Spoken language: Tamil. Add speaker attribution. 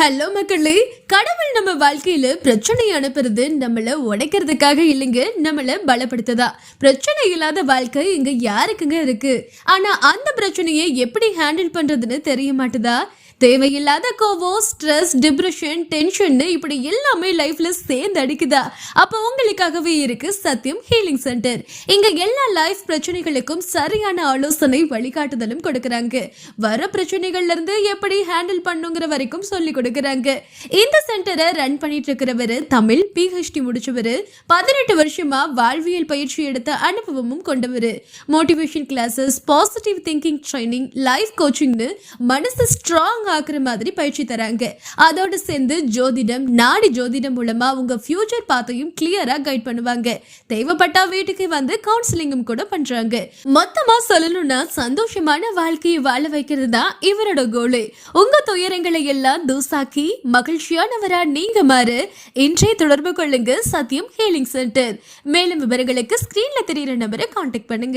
Speaker 1: ஹலோ மக்களே, கடவுள் நம்ம வாழ்க்கையில பிரச்சனை அனுப்புறது நம்மள உடைக்கிறதுக்காக இல்லைங்க, நம்மள பலப்படுத்ததா. பிரச்சனை இல்லாத வாழ்க்கை இங்க யாருக்குங்க இருக்கு? ஆனா அந்த பிரச்சனையை எப்படி ஹேண்டில் பண்றதுன்னு தெரிய மாட்டுதா? தேவையில்லாத கோவம், ஸ்ட்ரெஸ், டிப்ரெஷன், டென்ஷன் இப்படி எல்லாமே லைஃப்ல சேர்ந்து அடிக்குதா? அப்ப உங்களுக்காகவே இருக்கு சத்தியம் ஹீலிங் சென்டர். இங்க எல்லா லைஃப் பிரச்சனைகளுக்கும் சரியான ஆலோசனை, வழிகாட்டுதலும் கொடுக்கறாங்க. வர பிரச்சனைகள்ல இருந்து எப்படி ஹேண்டில் பண்ணுங்கிற வரைக்கும் சொல்லி கொடுக்கறாங்க. இந்த சென்டரை ரன் பண்ணிட்டு இருக்கிறவரு தமிழ் PhD முடிச்சவரு, 18 வருஷமா வாழ்வியல் பயிற்சி எடுத்த அனுபவமும் கொண்டவரு. Motivation classes, positive thinking training, life கோச்சிங்னு மனசு ஸ்ட்ராங் ஆக்குற மாதிரி பயிற்சி தராங்க. அதோட சேர்ந்து ஜோதிடம், நாடி ஜோதிடம் மூலமா உங்க ஃபியூச்சர் பாத்தையும் கிளியரா கைட் பண்ணுவாங்க. தேவைப்பட்டா வீட்டுக்கு வந்து கவுன்சிலிங்கும் கூட பண்றாங்க. மொத்தமா சொல்லணும்னா சந்தோஷமான வாழ்க்கையை வாழ வைக்கிறது தான் இவரோட கோலு. உங்க துயரங்களை எல்லாம் தூசாக்கி மகிழ்ச்சியானவரா நீங்க மாறு. இன்றைய தொடர்பு கொள்ளுங்க சத்தியம் ஹீலிங் சென்டர். மேலும் விவரங்களுக்கு ஸ்கிரீன்ல தெரியுற நம்பரை கான்டாக்ட் பண்ணுங்க.